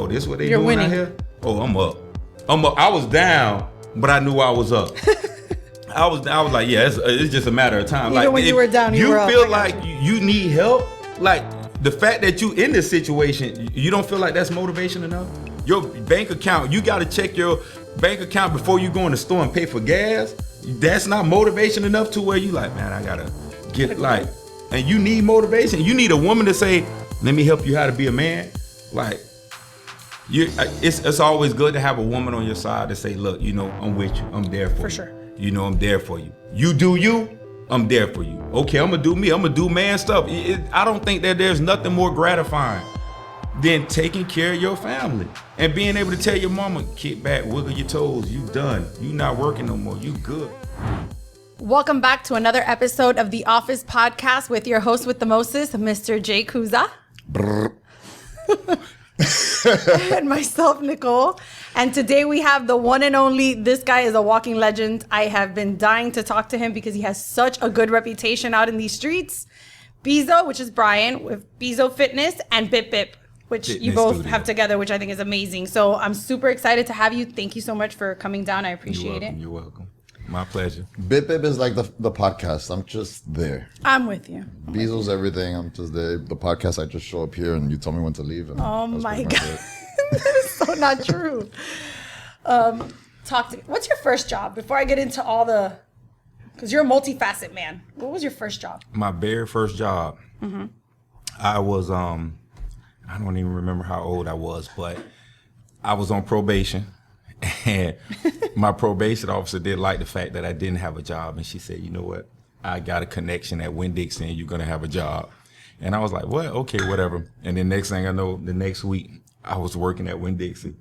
oh, this is what they doing out here? Oh, I'm up. I was down, but I knew I was up. I was like, yeah, it's just a matter of time. Even like when you were down, you were up. You feel like you need help? Like, the fact that you in this situation, you don't feel like that's motivation enough? Your bank account, you got to check your bank account before you go in the store and pay for gas. That's not motivation enough to where you like, man, I got to get like, and you need motivation. You need a woman to say, let me help you how to be a man. Like, it's always good to have a woman on your side to say, look, you know, I'm with you. I'm there for you. For sure. You know, I'm there for you. You do you, I'm there for you. Okay, I'm going to do me. I'm going to do man stuff. I don't think that there's nothing more gratifying than taking care of your family and being able to tell your mama, kick back, wiggle your toes. You done. You not working no more. You good. Welcome back to another episode of The Office Podcast with your host with the mostest, Mr. Jay Kuza. And myself, Nicole. And today we have the one and only, this guy is a walking legend. I have been dying to talk to him because he has such a good reputation out in these streets. Beezo, which is Brian, with Beezo Fitness, and Bip Bip, which you both have together, which I think is amazing. So I'm super excited to have you. Thank you so much for coming down. I appreciate it. You're welcome. My pleasure. Bip Bip is like the podcast. I'm just there. I'm with you. Beezo's everything. I'm just there. The podcast, I just show up here and you tell me when to leave. And oh my God. That is so not true. What's your first job before I get into all the, because you're a multifaceted man. What was your first job? My very first job. Mm-hmm. I was, I don't even remember how old I was, but I was on probation. And my probation officer did like the fact that I didn't have a job. And she said, you know what? I got a connection at Winn-Dixie and you're going to have a job. And I was like, well, okay, whatever. And then next thing I know, the next week, I was working at Winn-Dixie.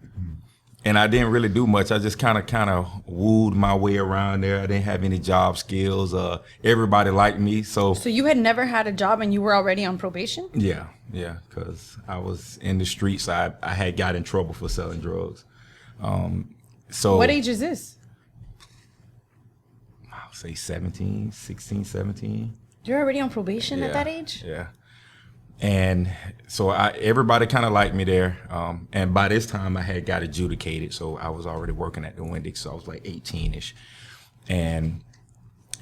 And I didn't really do much. I just kind of wooed my way around there. I didn't have any job skills. Everybody liked me. So you had never had a job and you were already on probation? Yeah, because I was in the streets. I had got in trouble for selling drugs. So what age is this? I'll say 16, 17. You're already on probation at that age? Yeah. And so everybody kind of liked me there. And by this time I had got adjudicated. So I was already working at the Winn-Dixie. So I was like 18-ish. And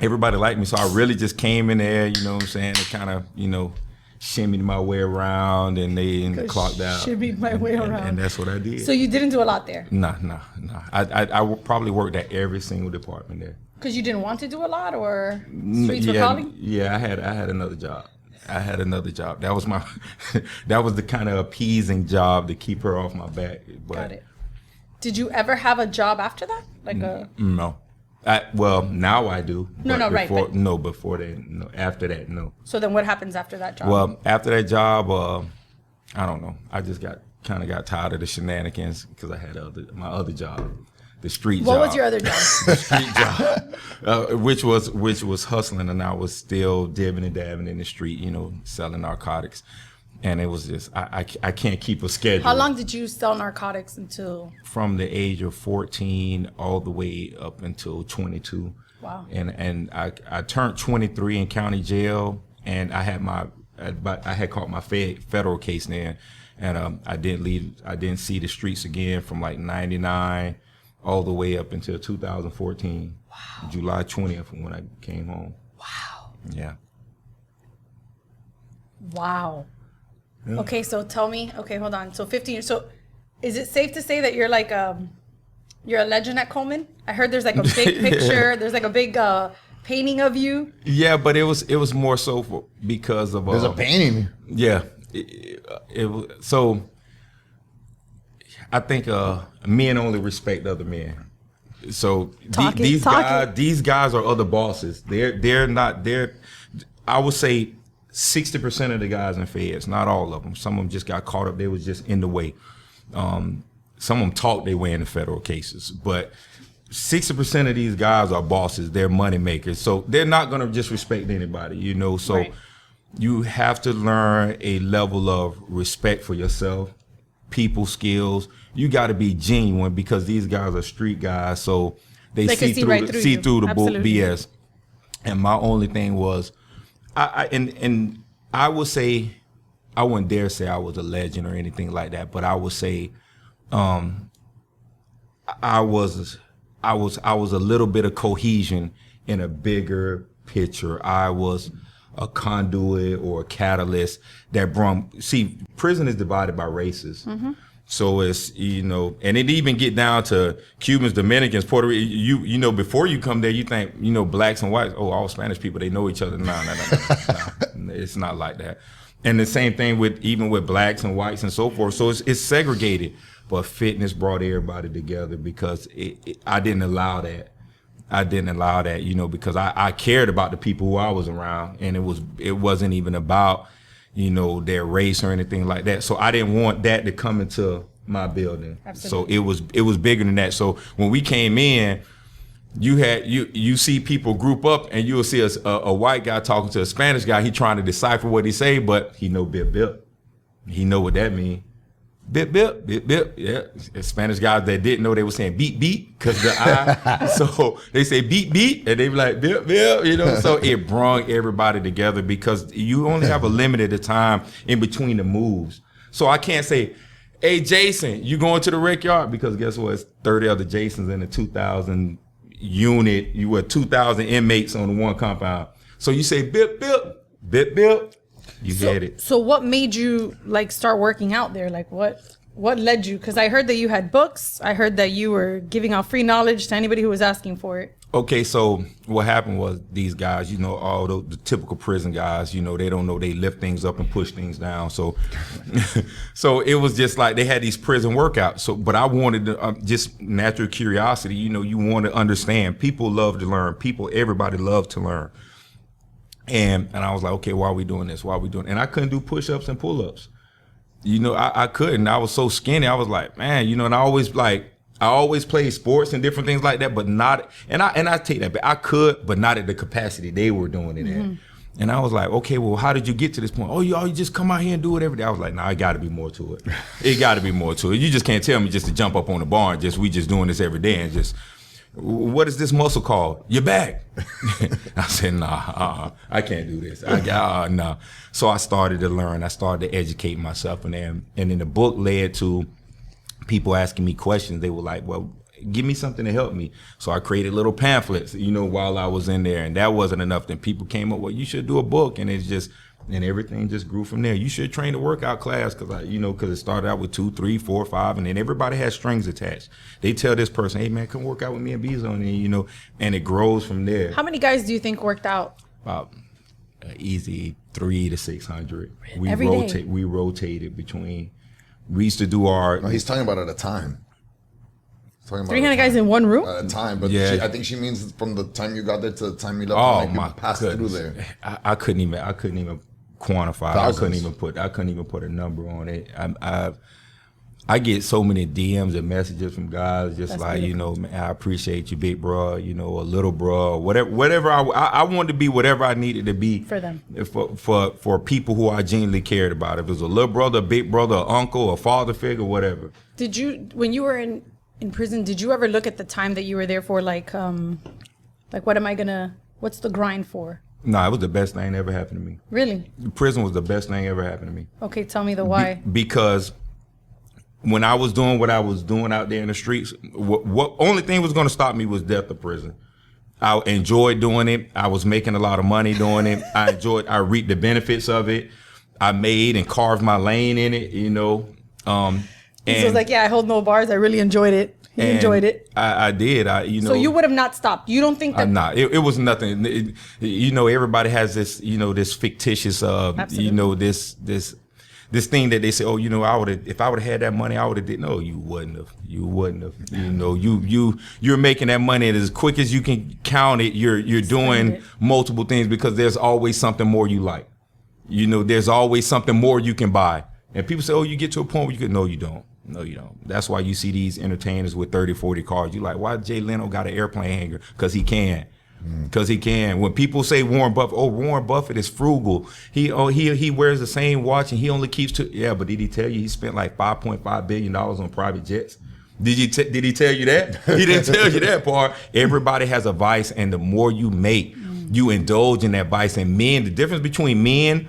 everybody liked me. So I really just came in there, you know what I'm saying? To kind of, you know, shimmied my way around and they clocked out. Shimmied my way around. And that's what I did. So you didn't do a lot there? No. I probably worked at every single department there. Because you didn't want to do a lot, or streets were calling? Yeah, I had another job. That was that was the kind of appeasing job to keep her off my back. But got it. Did you ever have a job after that? No. Well, now I do. Right. No, before that, no. After that, no. So then what happens after that job? Well, after that job, I don't know. I just got tired of the shenanigans because I had my other job, the street job. What was your other job? The street job, which was hustling, and I was still dibbing and dabbing in the street, you know, selling narcotics. And it was just, I can't keep a schedule. How long did you sell narcotics until? From the age of 14 all the way up until 22. Wow. And I turned 23 in county jail, and I had caught my federal case then, and I didn't see the streets again from like 99 all the way up until 2014. Wow. July 20th when I came home. Wow. Yeah. Wow. Yeah. Okay, so tell me. Okay, hold on. So 15 years. So, is it safe to say that you're like you're a legend at Coleman? I heard there's like a big picture. There's like a big painting of you. Yeah, but it was more so because of there's a painting. Yeah, it was so. I think men only respect other men. So these guys are other bosses. They're not. I would say 60% of the guys in feds, not all of them. Some of them just got caught up. They was just in the way. Some of them talk their way in the federal cases, but 60% of these guys are bosses. They're money makers. So they're not going to just respect anybody, you know? So right. You have to learn a level of respect for yourself, people skills. You got to be genuine because these guys are street guys. So they see through the BS. And my only thing was, I would say, I wouldn't dare say I was a legend or anything like that, but I would say I was a little bit of cohesion in a bigger picture. I was a conduit or a catalyst that prison is divided by races. Mm-hmm. So it's, and it even get down to Cubans, Dominicans, Puerto Rico. Before you come there, you think, blacks and whites, all Spanish people, they know each other. No. It's not like that. And the same thing even with blacks and whites and so forth. So it's segregated. But fitness brought everybody together because I didn't allow that. Because I cared about the people who I was around, and it wasn't even about, their race or anything like that. So I didn't want that to come into my building. Absolutely. So it was bigger than that. So when we came in, you see people group up, and you'll see a white guy talking to a Spanish guy. He trying to decipher what he say, but he know bip bip. He know what that means. Bip, bip, bip, bip. Yeah. Spanish guys that didn't know, they were saying beep, beep, because the I. So they say beep, beep, and they be like, bip, bip, So it brought everybody together because you only have a limited time in between the moves. So I can't say, hey, Jason, you going to the rec yard? Because guess what? It's 30 other Jasons in the 2,000 unit. You were 2,000 inmates on the one compound. So you say bip, bip, bip, bip. You get it. So what made you start working out there? What led you? Because I heard that you had books. I heard that you were giving out free knowledge to anybody who was asking for it. Okay, so what happened was these guys, all the typical prison guys, they don't know they lift things up and push things down. So, so it was just like they had these prison workouts. So, but I wanted to, just natural curiosity. You want to understand. People love to learn. Everybody loves to learn. And I was like, okay, why are we doing this? And I couldn't do push-ups and pull-ups. I couldn't. I was so skinny. I was like, man, and I always played sports and different things like that, but not, and I take that back. I could, but not at the capacity they were doing it at. And I was like, okay, well, how did you get to this point? Oh, you just come out here and do it every day. I was like, nah, it got to be more to it. It got to be more to it. You just can't tell me just to jump up on the bar and we just doing this every day and just, what is this muscle called? Your back. I said, nah, I can't do this. Nah. So I started to learn. I started to educate myself. And then the book led to people asking me questions. They were like, well, give me something to help me. So I created little pamphlets, while I was in there. And that wasn't enough. Then people came up, well, you should do a book. And and everything just grew from there. You should train a workout class because it started out with 2, 3, 4, 5, and then everybody has strings attached. They tell this person, hey man, come work out with me and Beezo, and and it grows from there. How many guys do you think worked out? About easy 300 to 600. We rotated between. We used to do our. No, he's talking about at a time. 300 guys in one room? At a time, but yeah. I think she means from the time you got there to the time you left. Oh my passed through there. I couldn't even quantify. Thousands. I couldn't even put a number on it. I get so many DMs and messages from guys just that's like, man, I appreciate you, big bro, a little bro, whatever. I wanted to be whatever I needed to be for them, for people who I genuinely cared about. If it was a little brother, a big brother, an uncle, a father figure, whatever. Did you, when you were in prison, did you ever look at the time that you were there for, what's the grind for? No, it was the best thing that ever happened to me. Really? Prison was the best thing ever happened to me. Okay, tell me the why. Because when I was doing what I was doing out there in the streets, what only thing was going to stop me was death or prison. I enjoyed doing it. I was making a lot of money doing it. I reaped the benefits of it. I made and carved my lane in it, And so it's like, yeah, I hold no bars. I really enjoyed it. He enjoyed it. I did. So you would have not stopped. You don't think that? I'm not. It was nothing. Everybody has this, this fictitious, this thing that they say, oh, if I would have had that money, I would have did. No, you wouldn't have. You're making that money, and as quick as you can count it, you're doing multiple things because there's always something more you like. There's always something more you can buy. And people say, oh, you get to a point where you can. No, you don't. No, you don't. That's why you see these entertainers with 30, 40 cars. You're like, why Jay Leno got an airplane hangar? Because he can. Because he can. When people say Warren Buffett is frugal. He wears the same watch and he only keeps two. Yeah, but did he tell you he spent like $5.5 billion on private jets? Did he tell you that? He didn't tell you that part. Everybody has a vice, and the more you make, you indulge in that vice. And men, the difference between men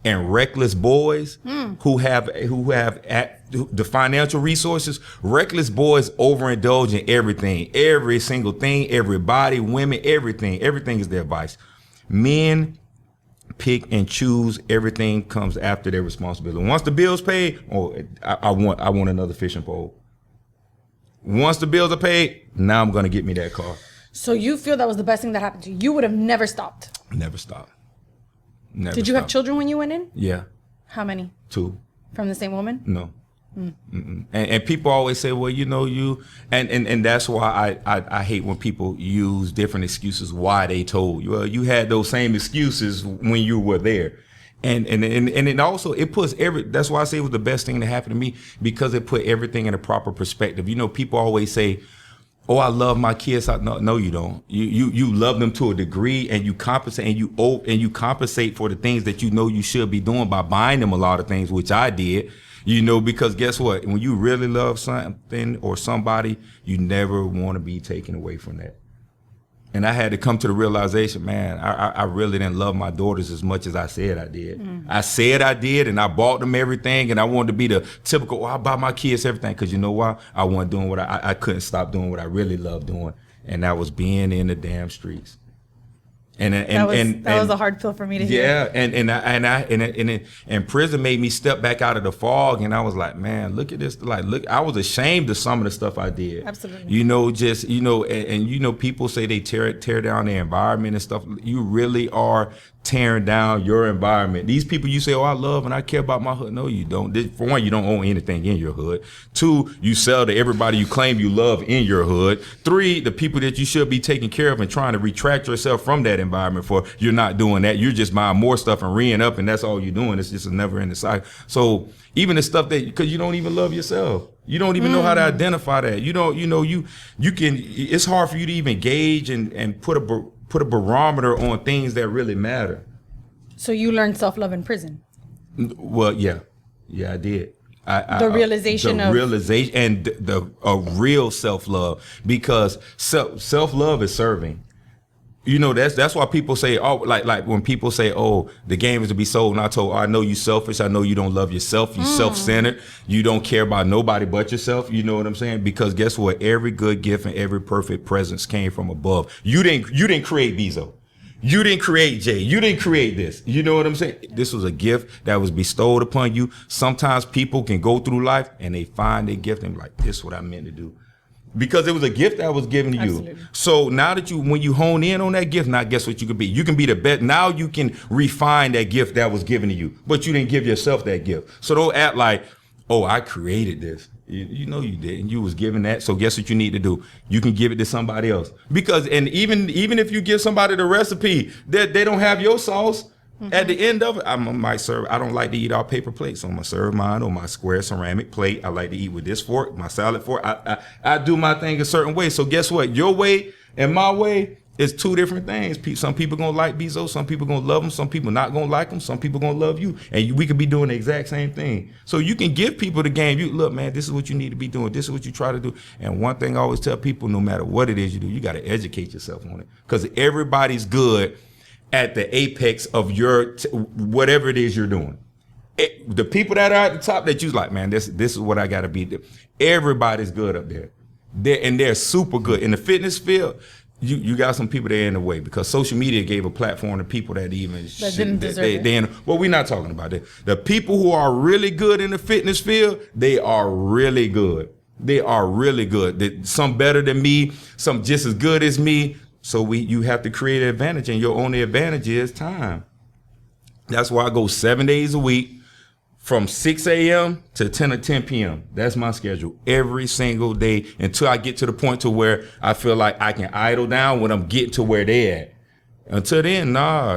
and reckless boys who have the financial resources, reckless boys overindulge in everything, every single thing, everybody, women, everything is their vice. Men pick and choose. Everything comes after their responsibility. Once the bill's paid, I want another fishing pole. Once the bills are paid, now I'm gonna get me that car. So you feel that was the best thing that happened to you? You would have never stopped. Never stop. Did you have children when you went in? Yeah. How many? 2. From the same woman? No. And people always say, well, and that's why I hate when people use different excuses why they told you. Well, you had those same excuses when you were there. And it also, it puts that's why I say it was the best thing that happened to me, because it put everything in a proper perspective. People always say, oh, I love my kids. No, you don't. You love them to a degree, and you compensate, and you compensate for the things that you should be doing by buying them a lot of things, which I did. Because guess what? When you really love something or somebody, you never want to be taken away from that. And I had to come to the realization, man, I really didn't love my daughters as much as I said I did. I said I did, and I bought them everything, and I wanted to be the typical, I buy my kids everything, because you know why? I wasn't doing what I couldn't stop doing what I really loved doing, and that was being in the damn streets. That was a hard pill for me to hear. Yeah, and prison made me step back out of the fog, and I was like, man, look at this. Look, I was ashamed of some of the stuff I did. Absolutely. People say they tear down their environment and stuff. You really are tearing down your environment. These people you say, oh, I love and I care about my hood. No, you don't. For one, you don't own anything in your hood. 2, you sell to everybody you claim you love in your hood. 3, the people that you should be taking care of and trying to retract yourself from that environment for, you're not doing that. You're just buying more stuff and re-ing up, and that's all you're doing. It's just a never ending cycle. So even the stuff because you don't even love yourself. You don't even know how to identify that. You can, it's hard for you to even gauge and put a barometer on things that really matter. So you learned self-love in prison? Well, yeah, I did. The realization and a real self-love, because self-love is serving. That's why people say, oh, like when people say, oh, the game is to be sold, and I told, I know you selfish, I know you don't love yourself, you self-centered, you don't care about nobody but yourself. You know what I'm saying? Because guess what? Every good gift and every perfect presence came from above. You didn't create Beezo. You didn't create Jay. You didn't create this. You know what I'm saying? This was a gift that was bestowed upon you. Sometimes people can go through life and they find their gift and be like, this is what I meant to do. Because it was a gift that was given to you. Absolutely. So now that when you hone in on that gift, now guess what you can be? You can be the best. Now you can refine that gift that was given to you, but you didn't give yourself that gift. So don't act like, oh, I created this. You know you didn't. You was given that. So guess what you need to do? You can give it to somebody else. Because, and even if you give somebody the recipe, they don't have your sauce. At the end of it, I might serve. I don't like to eat off paper plates, so I'm gonna serve mine on my square ceramic plate. I like to eat with this fork, my salad fork. I do my thing a certain way. So guess what? Your way and my way is 2 different things. Some people gonna like Beezo, some people gonna love them, some people not gonna like them, some people gonna love you, and we could be doing the exact same thing. So you can give people the game. You look, man, this is what you need to be doing. This is what you try to do. And one thing I always tell people, no matter what it is you do, you got to educate yourself on it, because everybody's good at the apex of your whatever it is you're doing. The people that are at the top that you's like, man, this is what I gotta be. Everybody's good up there. They're super good. In the fitness field, you got some people that are in the way, because social media gave a platform to people that didn't deserve it. Well, we're not talking about that. The people who are really good in the fitness field, they are really good. They are really good. Some better than me, some just as good as me. So you have to create an advantage, and your only advantage is time. That's why I go 7 days a week from 6 a.m. to 10 or 10 p.m. That's my schedule every single day until I get to the point to where I feel like I can idle down when I'm getting to where they at. Until then,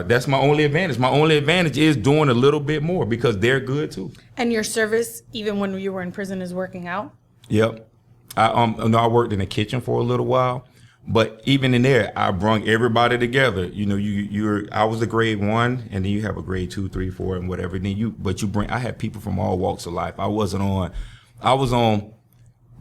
that's my only advantage. My only advantage is doing a little bit more because they're good too. And your service, even when you were in prison, is working out? Yep. I worked in the kitchen for a little while. But even in there, I brung everybody together. You know, I was a grade 1, and then you have a grade 2, 3, 4, and whatever. I had people from all walks of life. I was on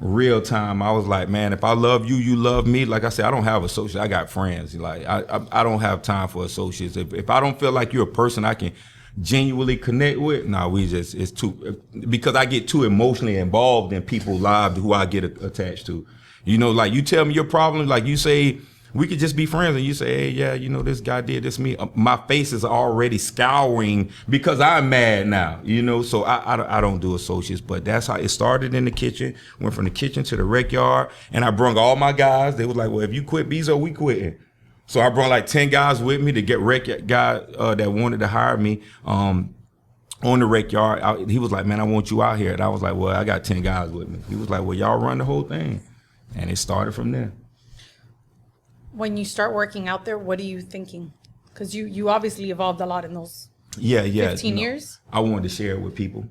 real time. I was like, man, if I love you, you love me. Like I said, I don't have associates. I got friends. Like I don't have time for associates. If I don't feel like you're a person I can genuinely connect with, it's too, because I get too emotionally involved in people's lives who I get attached to. You know, like you tell me your problem, like you say, we could just be friends, and you say, hey, yeah, you know, this guy did this to me. My face is already scouring because I'm mad now, you know, so I don't do associates, but that's how it started in the kitchen, went from the kitchen to the rec yard, and I brung all my guys. They was like, well, if you quit Beezo, we quitting. So I brought like 10 guys with me to get rec guy that wanted to hire me on the rec yard. He was like, man, I want you out here. And I was like, well, I got 10 guys with me. He was like, well, y'all run the whole thing. And it started from there. When you start working out there, what are you thinking? Because you obviously evolved a lot in those 15 years. I wanted to share it with people.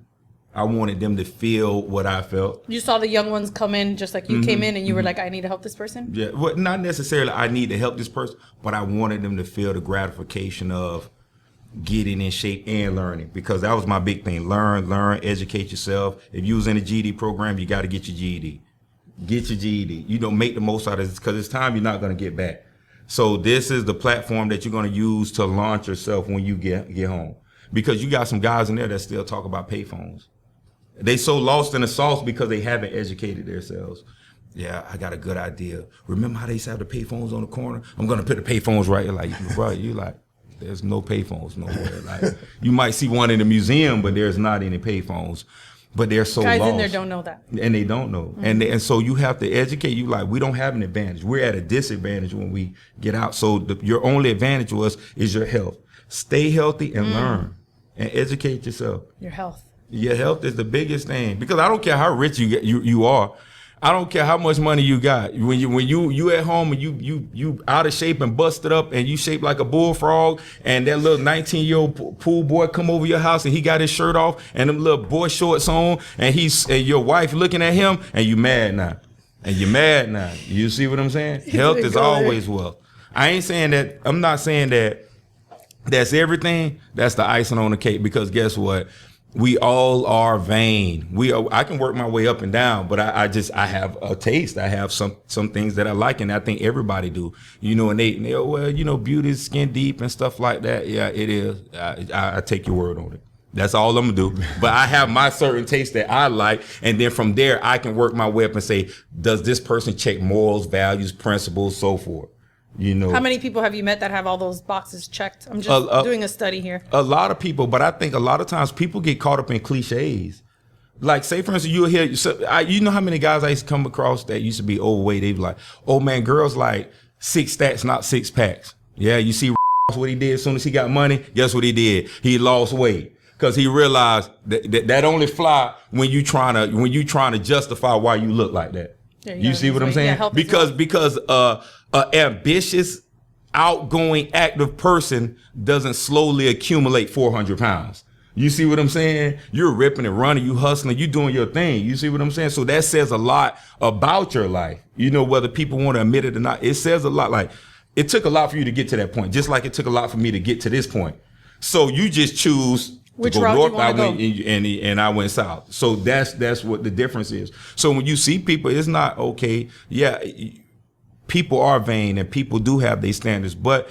I wanted them to feel what I felt. You saw the young ones come in just like you came in and you were like, I need to help this person? Yeah, well, not necessarily I need to help this person, but I wanted them to feel the gratification of getting in shape and learning, because that was my big thing. Learn, educate yourself. If you was in a GED program, you got to get your GED. Get your GED. You don't make the most out of this, because it's time you're not going to get back. So this is the platform that you're going to use to launch yourself when you get home, because you got some guys in there that still talk about payphones. They so lost in the sauce because they haven't educated themselves. Yeah, I got a good idea. Remember how they used to have the payphones on the corner? I'm going to put the payphones right. Like, bro, you like, there's no payphones nowhere. Like, you might see one in the museum, but there's not any payphones. But they're so guys lost. In there don't know that, and they don't know, and so you have to educate. You like, we don't have an advantage. We're at a disadvantage when we get out. So your only advantage to us is your health. Stay healthy and learn, and educate yourself. your health. Your health is the biggest thing, because I don't care how rich you are. I don't care how much money you got. When you at home and you out of shape and busted up and you shaped like a bullfrog, and that little 19-year-old pool boy come over your house and he got his shirt off and them little boy shorts on, and your wife looking at him, and you mad now. You see what I'm saying? Health is always wealth. I ain't saying that. I'm not saying that that's everything. That's the icing on the cake, because guess what? We all are vain. I can work my way up and down, but I have a taste. I have some things that I like, and I think everybody do. You know, and they well, you know, beauty is skin deep and stuff like that. Yeah, it is. I take your word on it. That's all I'm gonna do. But I have my certain taste that I like, and then from there I can work my way up and say, does this person check morals, values, principles, so forth? You know, how many people have you met that have all those boxes checked? I'm just doing a study here. A lot of people, but I think a lot of times people get caught up in cliches. Like, say for instance, you'll hear, you know how many guys I used to come across that used to be overweight. They be like, oh man, girls like 6 stacks, not 6 packs. Yeah, you see what he did as soon as he got money. Guess what he did? He lost weight, because he realized that only fly when you trying to justify why you look like that. You see what I'm saying? Yeah, because ambitious, outgoing, active person doesn't slowly accumulate 400 pounds. You see what I'm saying? You're ripping and running, you hustling, you doing your thing. You see what I'm saying? So that says a lot about your life. You know, whether people want to admit it or not, it says a lot. Like, it took a lot for you to get to that point, just like it took a lot for me to get to this point. So you just choose which to go route north. you want to go. And I went south. So that's what the difference is. So when you see people, it's not okay. Yeah, people are vain and people do have their standards, but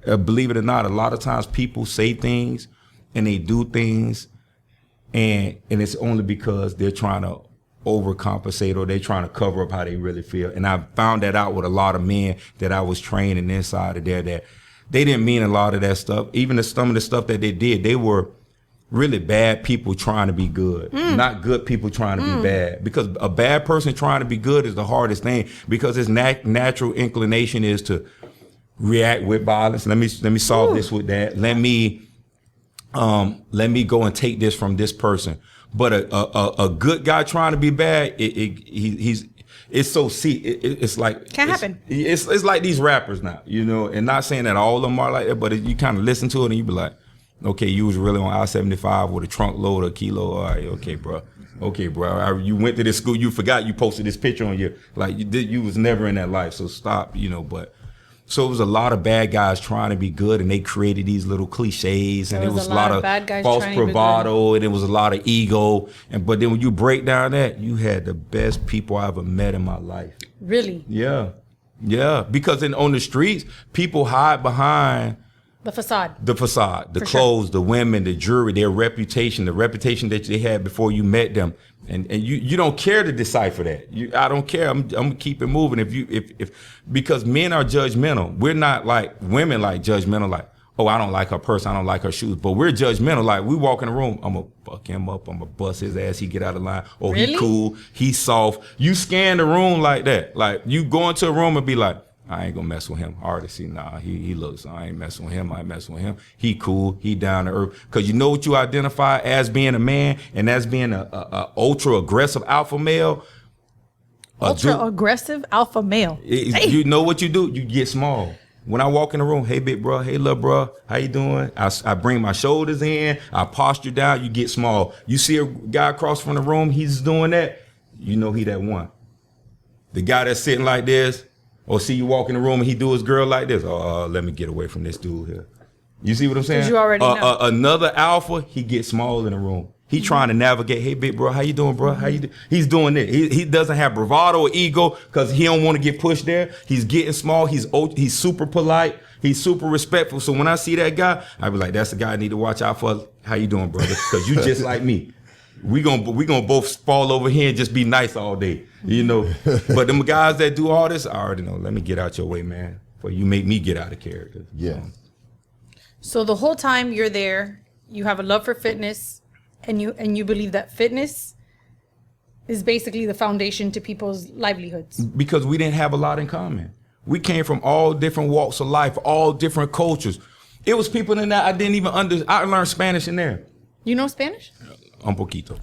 believe it or not, a lot of times people say things and they do things, and it's only because they're trying to overcompensate, or they're trying to cover up how they really feel. And I found that out with a lot of men that I was training inside of there, that they didn't mean a lot of that stuff. Even some of the stuff that they did, they were really bad people trying to be good, not good people trying to be bad. Because a bad person trying to be good is the hardest thing, because his natural inclination is to react with violence. Let me solve this with that. Let me go and take this from this person. But a good guy trying to be bad, it's like can't happen. It's like these rappers now, you know, and not saying that all of them are like that, but you kind of listen to it and you be like, okay, you was really on I-75 with a trunk load or a kilo. All right, okay, bro. You went to this school, you forgot you posted this picture on your, like, you was never in that life, so stop, you know. But so it was a lot of bad guys trying to be good, and they created these little cliches, and it was a lot of false bravado, and it was a lot of ego. But then when you break down that, you had the best people I ever met in my life. Really? Yeah. Because on the streets, people hide behind The facade. The facade, the clothes, the women, the jewelry, their reputation, the reputation that they had before you met them. And you don't care to decipher that. I don't care. I'm gonna keep it moving. Because men are judgmental. We're not like women like judgmental, like, oh, I don't like her purse, I don't like her shoes. But we're judgmental. Like, we walk in the room, I'm gonna fuck him up, I'm gonna bust his ass, he get out of line. Oh, really? He cool, he soft. You scan the room like that. Like, you go into a room and be like, I ain't gonna mess with him. I already see, nah, he looks, I ain't messing with him, I ain't messing with him. He cool, he down to earth. Cause you know what you identify as being a man and as being a ultra aggressive alpha male. Ultra aggressive alpha male. You know what you do? You get small. When I walk in the room, hey big bro, hey little bro, how you doing? I bring my shoulders in, I posture down, you get small. You see a guy across from the room, he's doing that, you know he that one. The guy that's sitting like this, or see you walk in the room and he do his girl like this. Oh, let me get away from this dude here. You see what I'm saying? You already know. Another alpha, he gets small in the room. He trying to navigate. Hey, big bro, how you doing, bro? How you do? He's doing it. He doesn't have bravado or ego because he don't want to get pushed there. He's getting small. He's super polite. He's super respectful. So when I see that guy, I be like, that's the guy I need to watch out for. How you doing, brother? Because you just like me. We gonna both fall over here and just be nice all day, you know. But them guys that do all this, I already know. Let me get out your way, man. For you make me get out of character. Yeah. So the whole time you're there, you have a love for fitness, and you believe that fitness is basically the foundation to people's livelihoods. Because we didn't have a lot in common. We came from all different walks of life, all different cultures. It was people in that I didn't even I learned Spanish in there. You know Spanish? Un poquito.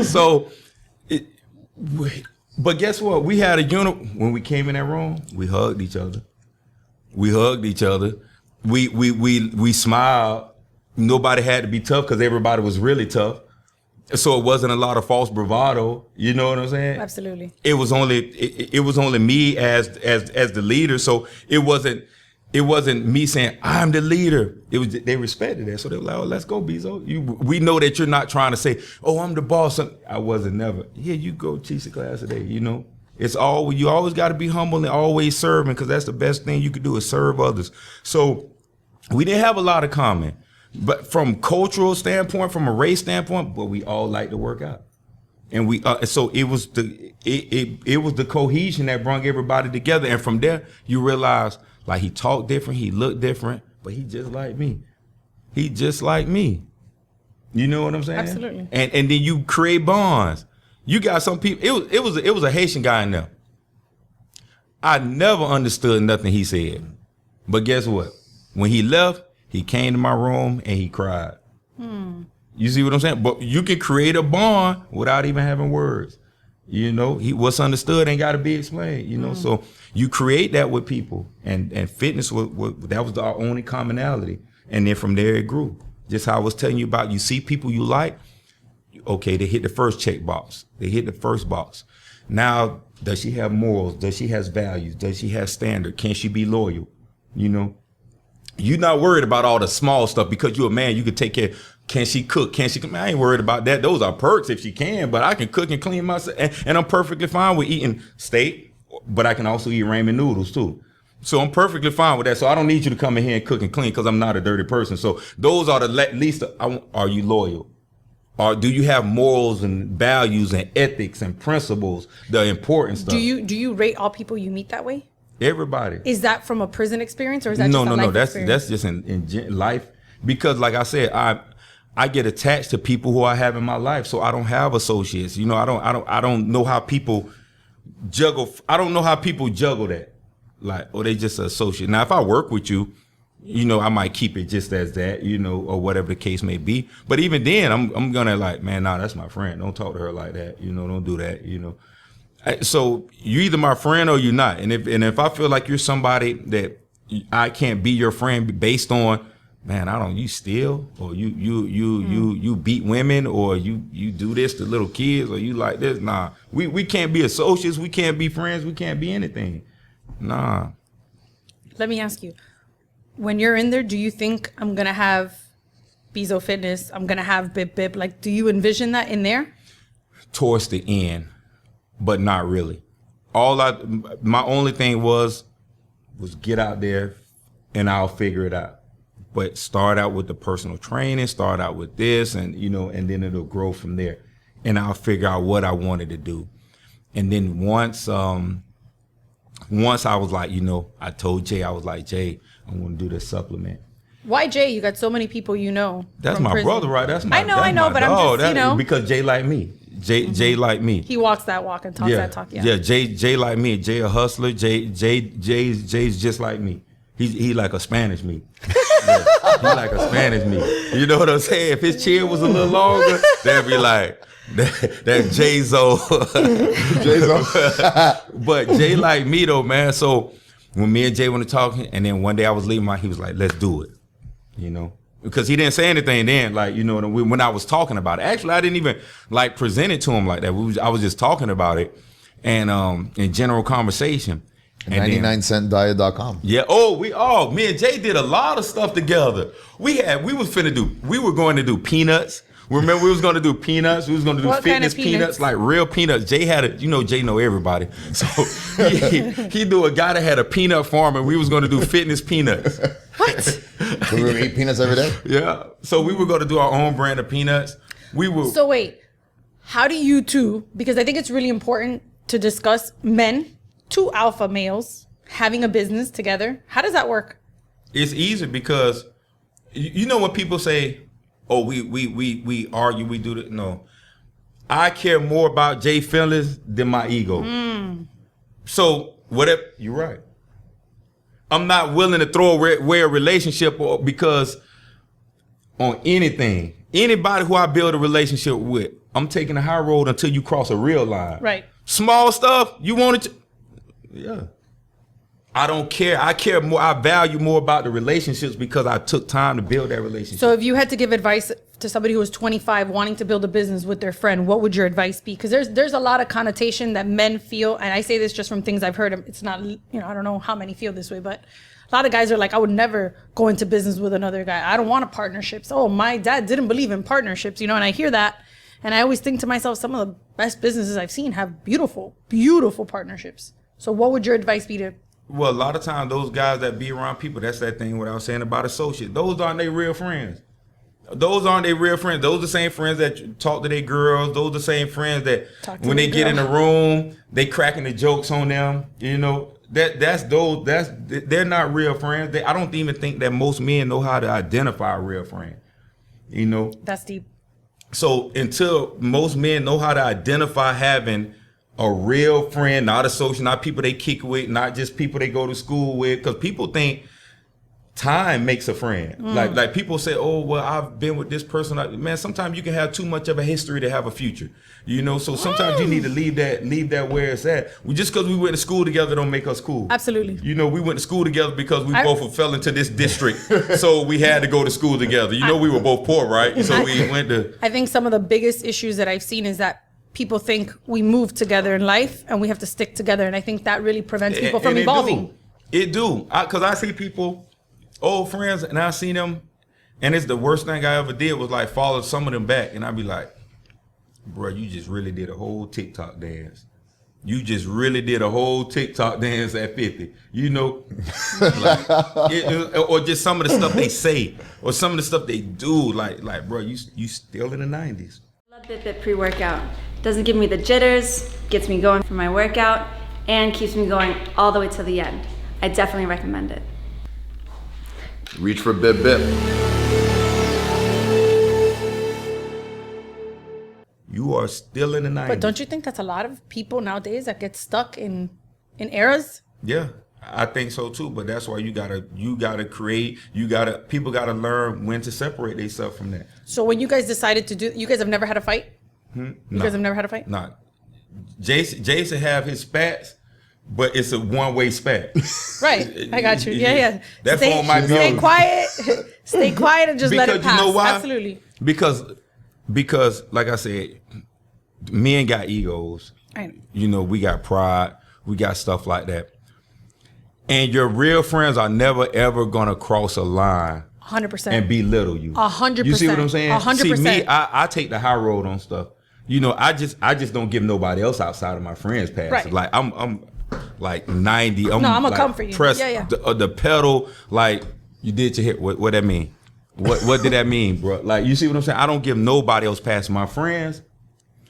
So, but guess what? We had a unit when we came in that room. We hugged each other. We smiled. Nobody had to be tough because everybody was really tough. So it wasn't a lot of false bravado. You know what I'm saying? Absolutely. It was only me as the leader. So it wasn't me saying I'm the leader. It was they respected that. So they were like, oh, let's go, Beezo. We know that you're not trying to say, oh, I'm the boss. I wasn't never. Here you go, teach a class today. You know, you always got to be humble and always serving because that's the best thing you could do is serve others. So we didn't have a lot of common, but from cultural standpoint, from a race standpoint, but we all like to work out. And we so it was the cohesion that brought everybody together. And from there, you realize. Like he talked different, he looked different, but he just like me. He just like me. You know what I'm saying? Absolutely. And then you create bonds. You got some people. It was a Haitian guy in there. I never understood nothing he said, but guess what? When he left, he came to my room and he cried. You see what I'm saying? But you can create a bond without even having words. You know, what's understood ain't got to be explained. You know, so you create that with people, and fitness that was our only commonality, and then from there it grew. Just how I was telling you about, you see people you like, okay, they hit the first check box, they hit the first box. Now, does she have morals? Does she have values? Does she have standard? Can she be loyal? You know, you're not worried about all the small stuff because you're a man. You can take care. Can she cook? Can she? I ain't worried about that. Those are perks if she can, but I can cook and clean myself, and I'm perfectly fine with eating steak, but I can also eat ramen noodles too. So I'm perfectly fine with that. So I don't need you to come in here and cook and clean because I'm not a dirty person. So those are the least. Are you loyal? Or do you have morals and values and ethics and principles? The important stuff. Do you rate all people you meet that way? Everybody. Is that from a prison experience or is that just a life experience? That's just in life. Because like I said, I get attached to people who I have in my life, so I don't have associates. You know, I don't know how people juggle. I don't know how people juggle that, like, or they just associate. Now, if I work with you, you know, I might keep it just as that, you know, or whatever the case may be. But even then, I'm gonna like, man, nah, that's my friend. Don't talk to her like that. You know, don't do that. You know, so you're either my friend or you're not. And if I feel like you're somebody that I can't be your friend based on, man, you steal, or you beat women, or you do this to little kids, or you like this. Nah, we can't be associates. We can't be friends. We can't be anything. Nah. Let me ask you, when you're in there, do you think I'm going to have Beezo Fitness, I'm going to have Bip Bip? Like, do you envision that in there? Towards the end, but not really. My only thing was get out there, and I'll figure it out. But start out with the personal training, start out with this, and and then it'll grow from there. And I'll figure out what I wanted to do. And then once I was like, I told Jay, I was like, Jay, I'm going to do this supplement. Why Jay? You got so many people That's my prison. brother, right? That's my I know, but dog. I'm just, because Jay like me. Jay like me. He walks that walk and talks that talk. Yeah. Jay like me. Jay a hustler. Jay's just like me. He like a Spanish me. Yeah, he like a Spanish me. You know what I'm saying? If his chin was a little longer, that'd be like that's Jay-zo. But Jay like me though, man. So when me and Jay went to talking, and then one day I was leaving, he was like, "Let's do it," because he didn't say anything then. Like when I was talking about it, actually I didn't even like present it to him like that. I was just talking about it, and in general conversation. 99centdiet.com. Yeah. Me and Jay did a lot of stuff together. We were going to do peanuts. Remember, we was going to do peanuts. We was going to do what fitness kind of peanuts? Like real peanuts. Jay had Jay know everybody. So he knew a guy that had a peanut farm, and we was going to do fitness peanuts. What? So we were eating peanuts every day? Yeah. So we were going to do our own brand of peanuts. So wait, how do you two, because I think it's really important to discuss men, two alpha males, having a business together. How does that work? It's easy because, when people say, oh, we argue, we do that. No, I care more about Jay feelings than my ego. So whatever, you're right. I'm not willing to throw away a relationship because on anything, anybody who I build a relationship with, I'm taking the high road until you cross a real line. Right. Small stuff, you want it to, yeah. I don't care. I care more. I value more about the relationships because I took time to build that relationship. So if you had to give advice to somebody who was 25 wanting to build a business with their friend, what would your advice be? Because there's a lot of connotation that men feel, and I say this just from things I've heard. It's not, I don't know how many feel this way, but a lot of guys are like, I would never go into business with another guy. I don't want a partnership. Oh, my dad didn't believe in partnerships, and I hear that. And I always think to myself, some of the best businesses I've seen have beautiful, beautiful partnerships. So what would your advice be to? Well, a lot of times those guys that be around people, that's that thing what I was saying about associate. Those aren't their real friends. Those aren't their real friends. Those are the same friends that talk to their girls. Those are the same friends that when they get in the room, they cracking the jokes on them. They're not real friends. I don't even think that most men know how to identify a real friend. That's deep. So until most men know how to identify having a real friend, not a social, not people they kick with, not just people they go to school with, because people think time makes a friend. Like people say, oh, well, I've been with this person. Man, sometimes you can have too much of a history to have a future. So sometimes you need to leave that where it's at. Just because we went to school together don't make us cool. Absolutely. We went to school together because we both fell into this district. So we had to go to school together. We were both poor, right? So we went to. I think some of the biggest issues that I've seen is that people think we move together in life and we have to stick together. And I think that really prevents people from evolving. It do. Because I see people, old friends, and I see them, and it's the worst thing I ever did was like follow some of them back. And I'd be like, bro, you just really did a whole TikTok dance. You just really did a whole TikTok dance at 50. Or just some of the stuff they say, or some of the stuff they do. Like, bro, you still in the 90s. Love Fitbit pre-workout. Doesn't give me the jitters, gets me going for my workout, and keeps me going all the way to the end. I definitely recommend it. Reach for Bip Bip. You are still in the 90s. But don't you think that's a lot of people nowadays that get stuck in eras? Yeah, I think so too. But that's why you gotta create. People gotta learn when to separate themselves from that. So when you guys decided to do, you guys have never had a fight? You guys have never had a fight? Nah. Jason have his spats, but it's a one-way spat. Right, I got you. Yeah. That phone might be stay quiet. Stay quiet and just let it pass. You know why? Absolutely. Because like I said, men got egos. I know. We got pride. We got stuff like that. And your real friends are never ever gonna cross a line 100%. and belittle you. 100%. You see what I'm saying? 100%. See me, I take the high road on stuff. I just don't give nobody else outside of my friends pass. Right. Like I'm like 90. No, I'm gonna like, come for you. Press Yeah. The pedal like you did your hit. What that mean? What did that mean, bro? Like, you see what I'm saying? I don't give nobody else past my friends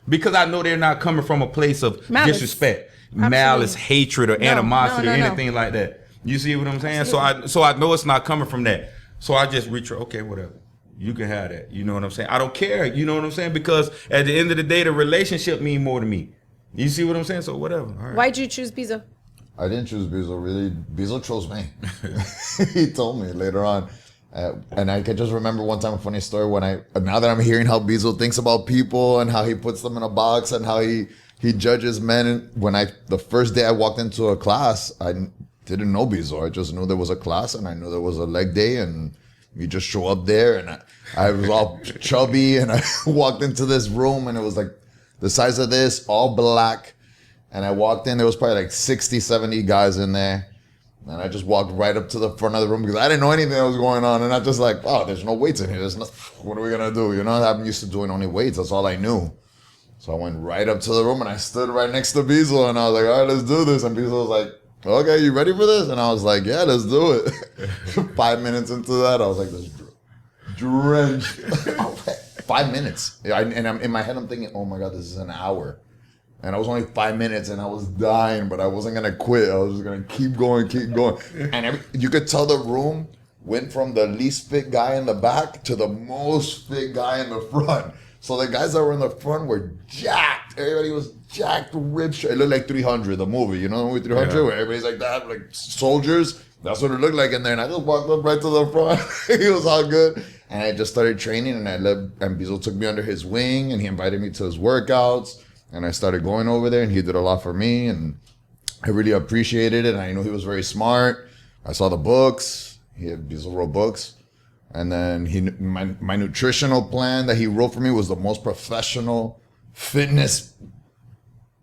because I know they're not coming from a place of Malice. disrespect, Absolutely. malice, hatred, or animosity no, or no. anything like that. You see what I'm saying? Absolutely. So I know it's not coming from that. So I just reach, okay, whatever. You can have that. You know what I'm saying? I don't care. You know what I'm saying? Because at the end of the day, the relationship mean more to me. You see what I'm saying? So whatever. All right. Why'd you choose Beezo? I didn't choose Beezo, really. Beezo chose me. He told me later on. And I can just remember one time a funny story when now that I'm hearing how Beezo thinks about people and how he puts them in a box and how he judges men. The first day I walked into a class, I didn't know Beezo. I just knew there was a class and I knew there was a leg day and you just show up there and I was all chubby and I walked into this room and it was like the size of this, all black. And I walked in, there was probably like 60, 70 guys in there. And I just walked right up to the front of the room because I didn't know anything that was going on. And I just like, oh, there's no weights in here. What are we going to do? You know, I'm used to doing only weights. That's all I knew. So I went right up to the room and I stood right next to Beezo and I was like, all right, let's do this. And Beezo was like, okay, you ready for this? And I was like, yeah, let's do it. 5 minutes into that, I was like, this drenched. 5 minutes. And I'm in my head, I'm thinking, oh my God, this is an hour. And I was only 5 minutes and I was dying, but I wasn't going to quit. I was just going to keep going. And you could tell the room went from the least fit guy in the back to the most fit guy in the front. So the guys that were in the front were jacked. Everybody was jacked, ripped. It looked like 300, the movie. You know the movie 300 where everybody's like that, like soldiers? That's what it looked like in there. And I just walked up right to the front. It was all good. And I just started training and and Beezo took me under his wing and he invited me to his workouts. And I started going over there and he did a lot for me and I really appreciated it. And I knew he was very smart. I saw the books. Beezo wrote books. And then my nutritional plan that he wrote for me was the most professional fitness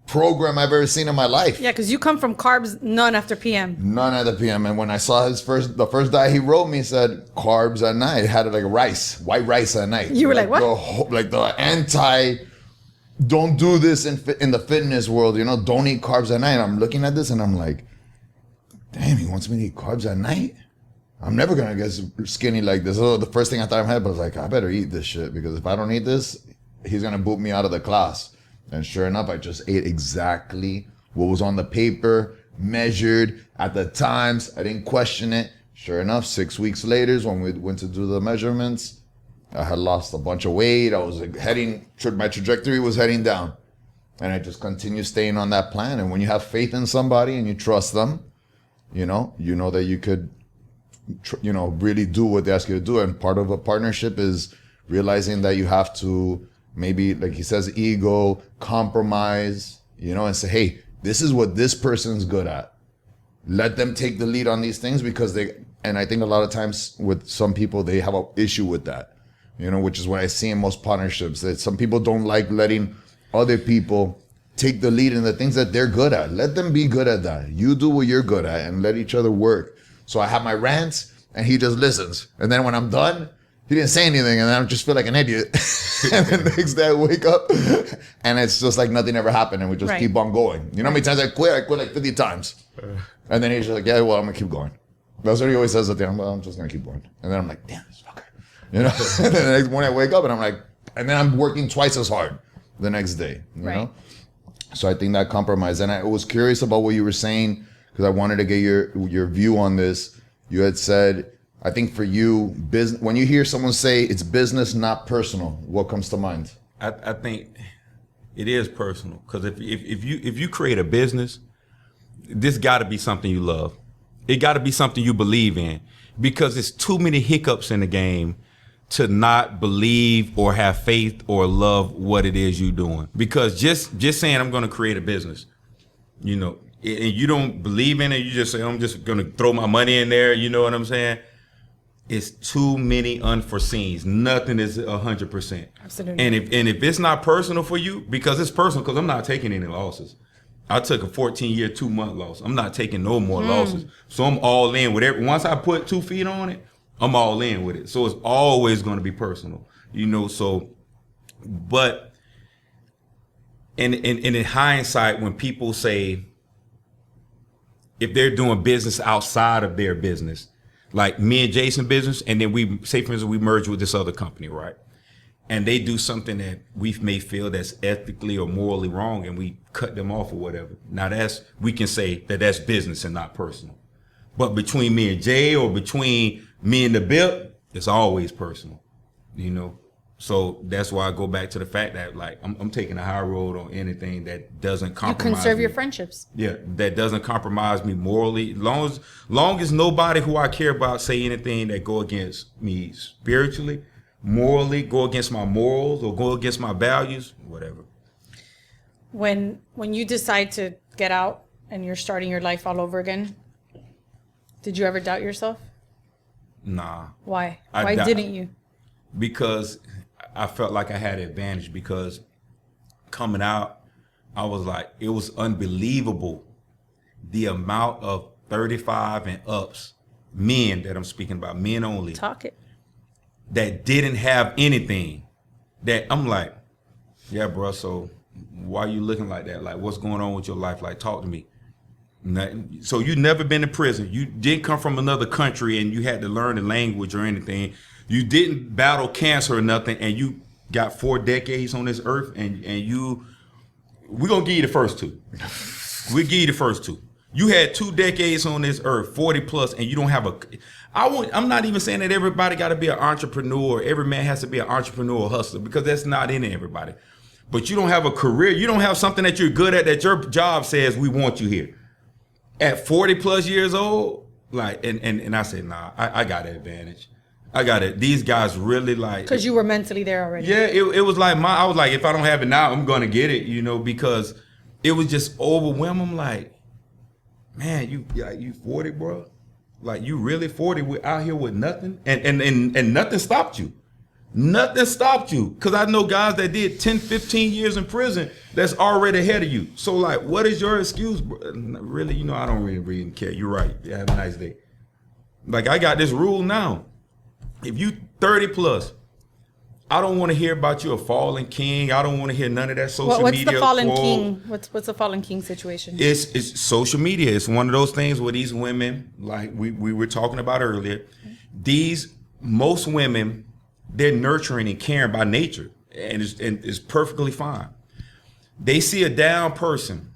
program I've ever seen in my life. Yeah, because you come from carbs, none after PM. None at the PM. And when I saw the first diet he wrote me said carbs at night. It had like white rice at night. You were like what? The anti, don't do this in the fitness world, you know, don't eat carbs at night. And I'm looking at this and I'm like, damn, he wants me to eat carbs at night? I'm never going to get skinny like this. So the first thing I thought in my head was like, I better eat this shit because if I don't eat this, he's going to boot me out of the class. And sure enough, I just ate exactly what was on the paper, measured at the times. I didn't question it. Sure enough, 6 weeks later, when we went to do the measurements, I had lost a bunch of weight. I was my trajectory was heading down. And I just continued staying on that plan. And when you have faith in somebody and you trust them, you know that you could, really do what they ask you to do. And part of a partnership is realizing that you have to maybe, like he says, ego, compromise, and say, hey, this is what this person's good at. Let them take the lead on these things because and I think a lot of times with some people, they have an issue with that, which is what I see in most partnerships, that some people don't like letting other people take the lead in the things that they're good at. Let them be good at that. You do what you're good at and let each other work. So I have my rants and he just listens. And then when I'm done, he didn't say anything and then I just feel like an idiot. And the next day I wake up and it's just like nothing ever happened and we just keep on going. You know how many times I quit? I quit like 50 times. And then he's just like, yeah, well, I'm going to keep going. That's what he always says at the end. Well, I'm just going to keep going. And then I'm like, damn, this fucker. And then the next morning I wake up and I'm like, and then I'm working twice as hard the next day, you know? So I think that compromise. And I was curious about what you were saying because I wanted to get your view on this. You had said, I think for you, business. When you hear someone say it's business, not personal, what comes to mind? I think it is personal because if you create a business, this got to be something you love. It got to be something you believe in because there's too many hiccups in the game to not believe or have faith or love what it is you're doing. Because just saying I'm going to create a business, and you don't believe in it, you just say I'm just going to throw my money in there. You know what I'm saying? It's too many unforeseens. Nothing is 100%. Absolutely. And if it's not personal for you, because it's personal, because I'm not taking any losses. I took a 14-year, 2-month loss. I'm not taking no more losses. So I'm all in with it. Once I put 2 feet on it, I'm all in with it. So it's always going to be personal, so, but in hindsight, when people say, if they're doing business outside of their business, like me and Jason business, and then we say, for instance, we merge with this other company, right? And they do something that we may feel that's ethically or morally wrong, and we cut them off or whatever. Now we can say that that's business and not personal. But between me and Jay, or between me and the Bip, it's always personal, you know? So that's why I go back to the fact that, like, I'm taking a high road on anything that doesn't compromise. You conserve me. your friendships. Yeah, that doesn't compromise me morally. Long as nobody who I care about say anything that go against me spiritually, morally, go against my morals, or go against my values, whatever. When you decide to get out and you're starting your life all over again, did you ever doubt yourself? Nah. Why? Why didn't you? Because I felt like I had an advantage, because coming out, I was like, it was unbelievable the amount of 35 and ups, men that I'm speaking about, men only. Talk it. That didn't have anything. That I'm like, yeah, bro, so why you looking like that? Like, what's going on with your life? Like, talk to me. Nothing. So you never been to prison. You didn't come from another country and you had to learn the language or anything. You didn't battle cancer or nothing, and you got 4 decades on this earth, and we're gonna give you the first 2. We'll give you the first 2. You had 2 decades on this earth, 40 plus, and you don't have I'm not even saying that everybody got to be an entrepreneur. Every man has to be an entrepreneur or hustler, because that's not in everybody. But you don't have a career. You don't have something that you're good at, that your job says we want you here. At 40 plus years old, like, and I said, nah, I got an advantage. I got it. These guys really like. Because you were mentally there already. Yeah, it was like I was like, if I don't have it now, I'm gonna get it, you know, because it was just overwhelming. I'm like, man, you 40, bro. Like, you really 40? We're out here with nothing, and nothing stopped you. Nothing stopped you, because I know guys that did 10, 15 years in prison that's already ahead of you. So, like, what is your excuse, bro? Really, you know, I don't really care. You're right. Yeah, have a nice day. Like, I got this rule now. If you 30 plus, I don't want to hear about you a fallen king. I don't want to hear none of that social media. What's the fallen king? What's the fallen king situation? It's social media. It's one of those things where these women, like we were talking about earlier, most women, they're nurturing and caring by nature, and it's perfectly fine. They see a down person,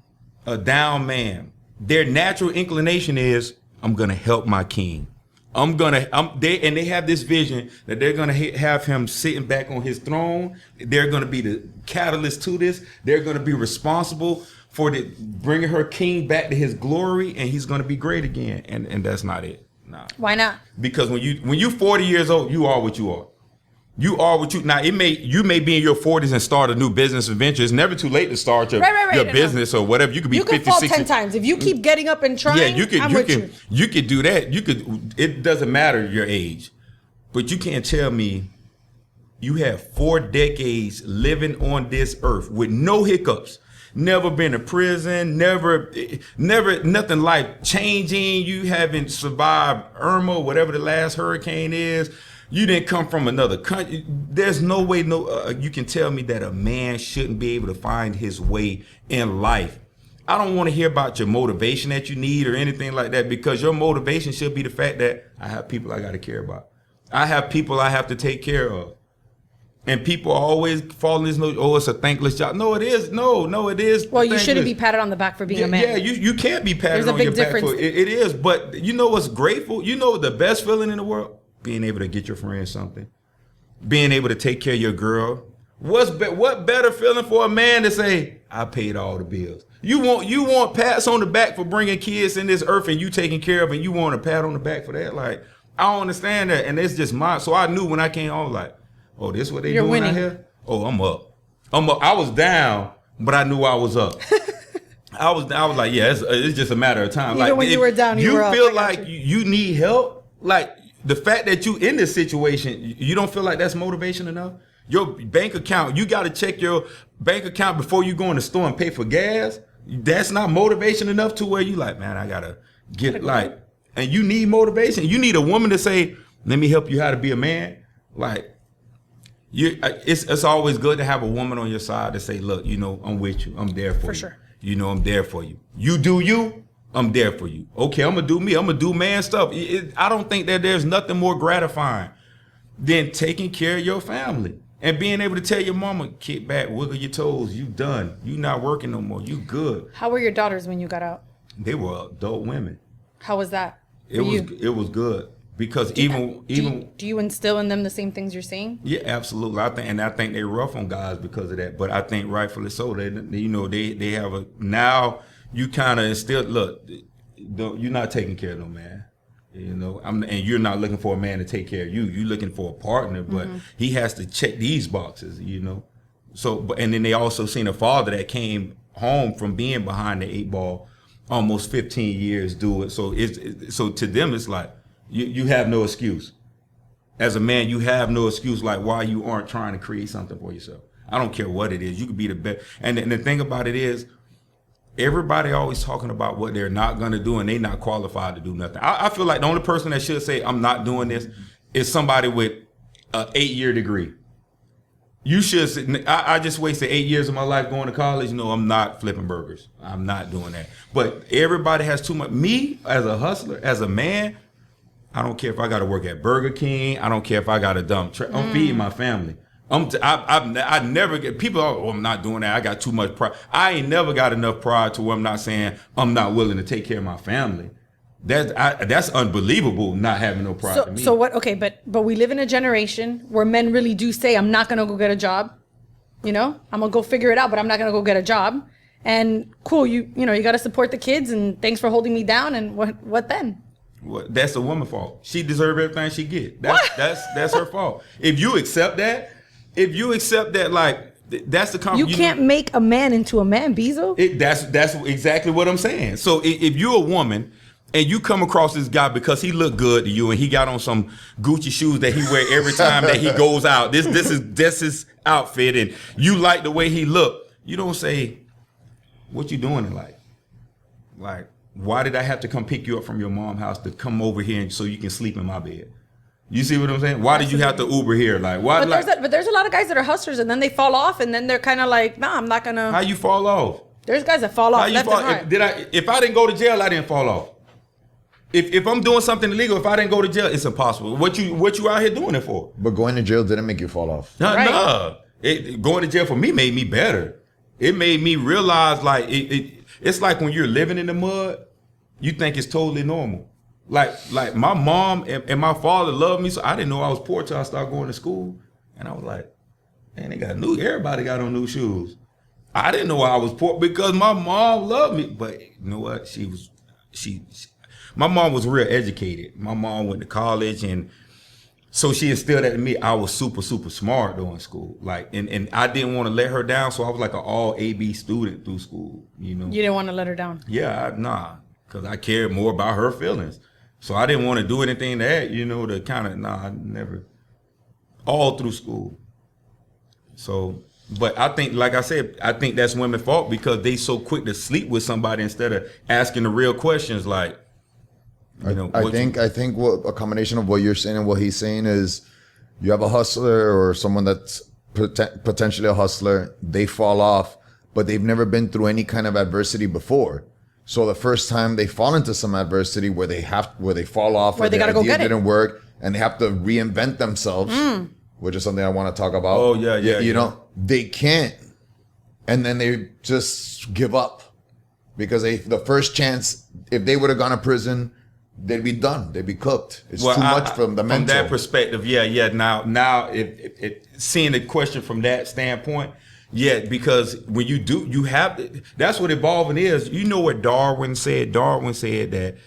a down man. Their natural inclination is, I'm gonna help my king. They have this vision that they're gonna have him sitting back on his throne. They're gonna be the catalyst to this. They're gonna be responsible for bringing her king back to his glory, and he's gonna be great again. And that's not it. Nah. Why not? Because when you're 40 years old, you are what you are. You are what you now. You may be in your 40s and start a new business venture. It's never too late to start your business or whatever. You could be 50, 60. You could fall 10 times if you keep getting up and trying. Yeah, you could do that. It doesn't matter your age, but you can't tell me you have 4 decades living on this earth with no hiccups. Never been to prison. Never nothing life changing. You haven't survived Irma, whatever the last hurricane is. You didn't come from another country. There's no way you can tell me that a man shouldn't be able to find his way in life. I don't want to hear about your motivation that you need or anything like that, because your motivation should be the fact that I have people I got to care about. I have people I have to take care of. And people always fall in this note, oh, it's a thankless job. No, it is. No, it is. Well, you shouldn't be patted on the back for being a man. Yeah, you can't be patted on your back for it. It is. But you know what's grateful? You know the best feeling in the world? Being able to get your friend something. Being able to take care of your girl. What better feeling for a man to say, I paid all the bills? You want pats on the back for bringing kids in this earth and you taking care of, and you want a pat on the back for that? Like, I don't understand that. And it's just mine. So I knew when I came, I was like, oh, this is what they doing out here? Oh, I'm up. I was down, but I knew I was up. I was like, yeah, it's just a matter of time. Even like, when you were down, you were up. You feel like you need help? Like, the fact that you in this situation, you don't feel like that's motivation enough? Your bank account, you got to check your bank account before you go in the store and pay for gas. That's not motivation enough to where you like, man, I got to get like, and you need motivation. You need a woman to say, let me help you how to be a man. Like, it's always good to have a woman on your side to say, look, you know, I'm with you. I'm there for you. For sure. You know, I'm there for you. You do you. I'm there for you. Okay, I'm gonna do me. I'm gonna do man stuff. I don't think that there's nothing more gratifying than taking care of your family and being able to tell your mama, kick back, wiggle your toes. You done. You not working no more. You good. How were your daughters when you got out? They were adult women. How was that? It was good because do you instill in them the same things you're saying? Yeah, absolutely. I think they're rough on guys because of that, but I think rightfully so. They have a now. You kind of instill. Look, you're not taking care of no man. And you're not looking for a man to take care of you. You're looking for a partner, but he has to check these boxes. So, and then they also seen a father that came home from being behind the 8 ball, almost 15 years do it. So so to them it's like you have no excuse. As a man, you have no excuse like why you aren't trying to create something for yourself. I don't care what it is. You could be the best. And the thing about it is, everybody always talking about what they're not going to do and they not qualified to do nothing. I feel like the only person that should say I'm not doing this is somebody with an 8-year degree. You should say, I just wasted 8 years of my life going to college. I'm not flipping burgers. I'm not doing that. But everybody has too much. Me, as a hustler, as a man, I don't care if I got to work at Burger King. I don't care if I got to dump. I'm feeding my family. I never get people. I'm not doing that. I got too much pride. I ain't never got enough pride to where I'm not saying I'm not willing to take care of my family. That's unbelievable. Not having no pride. To me. So what? Okay, but we live in a generation where men really do say, "I'm not gonna go get a job." I'm gonna go figure it out, but I'm not gonna go get a job. And cool, you got to support the kids, and thanks for holding me down. And what then? Well, that's a woman's fault. She deserves everything she get. That's her fault. If you accept that, like that's the conversation. You can't make a man into a man, Beezo. That's exactly what I'm saying. So if you're a woman and you come across this guy because he looked good to you and he got on some Gucci shoes that he wear every time that he goes out, this is his outfit, and you like the way he look, you don't say, "What you doing in life? Like, why did I have to come pick you up from your mom's house to come over here so you can sleep in my bed?" You see what I'm saying? Why did you have to Uber here? Like, why? But there's a lot of guys that are hustlers and then they fall off and then they're kind of like, "Nah, I'm not gonna." How you fall off? There's guys that fall off left and right. If I didn't go to jail, I didn't fall off. If I'm doing something illegal, if I didn't go to jail, it's impossible. What you out here doing it for? But going to jail didn't make you fall off. Nah. Going to jail for me made me better. It made me realize like it's like when you're living in the mud, you think it's totally normal. Like my mom and my father loved me, so I didn't know I was poor till I started going to school. And I was like, man, everybody got on new shoes. I didn't know I was poor because my mom loved me. But you know what? My mom was real educated. My mom went to college, and so she instilled that in me. I was super, super smart during school. And I didn't want to let her down, so I was like an all AB student through school. You didn't want to let her down. Yeah, because I cared more about her feelings. So I didn't want to do anything to kind of, I never, all through school. So, but I think, like I said, I think that's women's fault because they so quick to sleep with somebody instead of asking the real questions like, I think what a combination of what you're saying and what he's saying is you have a hustler or someone that's potentially a hustler, they fall off, but they've never been through any kind of adversity before. So the first time they fall into some adversity where they fall off, where they gotta go get it, didn't work, and they have to reinvent themselves, which is something I want to talk about. Oh yeah. They can't, and then they just give up because the first chance, if they would have gone to prison, they'd be done. They'd be cooked. It's too much from the mental. From that perspective, yeah. Now, if seeing the question from that standpoint. Yeah, because when you have, that's what evolving is. You know what Darwin said? Darwin said that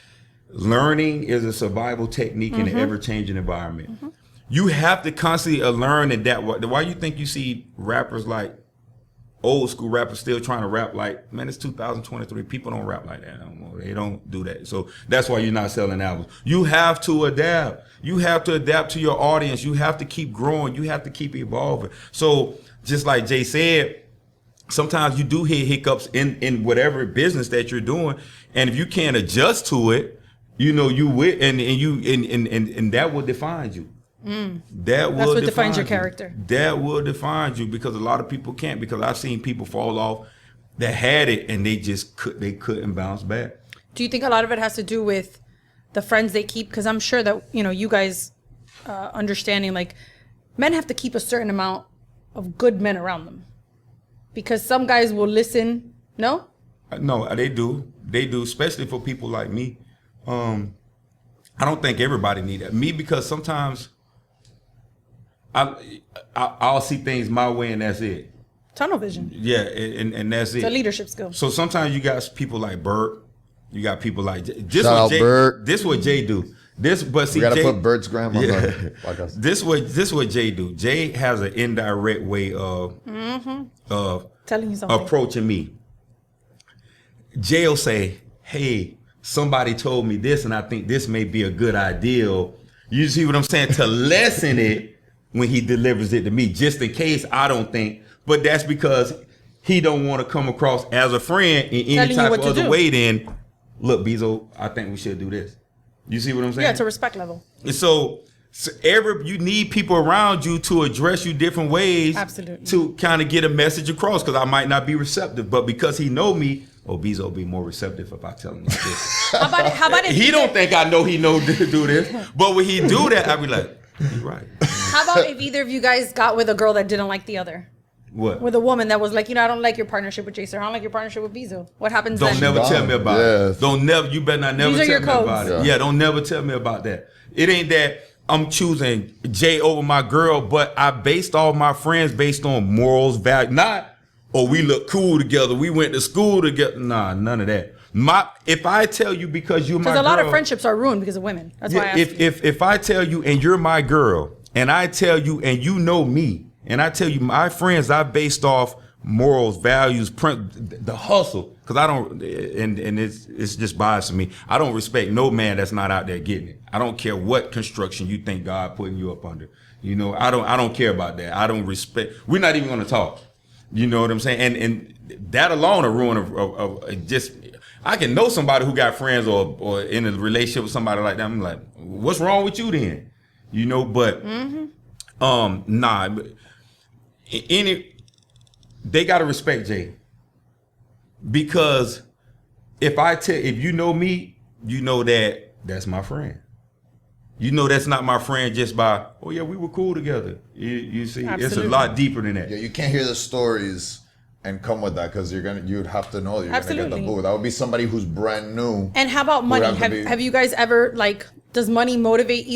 learning is a survival technique in an ever-changing environment. You have to constantly learn in that. Why you think you see rappers like old school rappers still trying to rap like, man, it's 2023. People don't rap like that anymore. They don't do that. So that's why you're not selling albums. You have to adapt. You have to adapt to your audience. You have to keep growing. You have to keep evolving. So just like Jay said, sometimes you do hit hiccups in whatever business that you're doing, and if you can't adjust to it, you will, and that will define you. That's what defines your character. That will define you because a lot of people can't. Because I've seen people fall off that had it and they couldn't bounce back. Do you think a lot of it has to do with the friends they keep? Because I'm sure that, you guys understanding, like, men have to keep a certain amount of good men around them. Because some guys will listen, no? No, they do. They do, especially for people like me. I don't think everybody need that. Me, because sometimes I'll see things my way and that's it. Tunnel vision. Yeah, and that's it. It's a leadership skill. So sometimes you got people like Bert. You got people like this. Shout out Bert. This what Jay do. But see, We gotta Jay, put Bert's grandma on the podcast. This what Jay do. Jay has an indirect way of Telling you something. approaching me. Jay will say, "Hey, somebody told me this, and I think this may be a good idea." You see what I'm saying? To lessen it when he delivers it to me, just in case I don't think. But that's because he don't want to come across as a friend in any type of other way. Then, look, Beezo, I think we should do this. You see what I'm saying? Yeah, it's a respect level. And so you need people around you to address you different ways. Absolutely. To kind of get a message across, because I might not be receptive, but because he know me, Beezo will be more receptive if I tell him like this. How about if He don't think I know he know to do this, but when he do that, I be like, you're right. How about if either of you guys got with a girl that didn't like the other? What? With a woman that was like, I don't like your partnership with Jason. I don't like your partnership with Beezo. What happens Don't then? never tell me about it. You better not never These are tell your me codes. about it. Yeah, don't never tell me about that. It ain't that I'm choosing Jay over my girl, but I based all my friends based on morals, value. Not, we look cool together. We went to school together. Nah, none of that. If I tell you because you're my girl. Because a lot of friendships are ruined because of women. That's why I asked if I tell you and you're my girl, and I tell you and you know me, and I tell you my friends I based off morals, values, the hustle, because I don't, and it's just biased to me. I don't respect no man that's not out there getting it. I don't care what construction you think God putting you up under. I don't care about that. I don't respect. We're not even going to talk. You know what I'm saying? And that alone a ruin of just. I can know somebody who got friends or in a relationship with somebody like that. I'm like, what's wrong with you then? But nah. They gotta respect Jay, because if you know me, you know that's my friend. That's not my friend just by we were cool together. You see, Absolutely. It's a lot deeper than that. Yeah, you can't hear the stories and come with that, because you'd have to know you're Absolutely. gonna get the boo. That would be somebody who's brand new. And how about money? Have you guys ever, does money motivate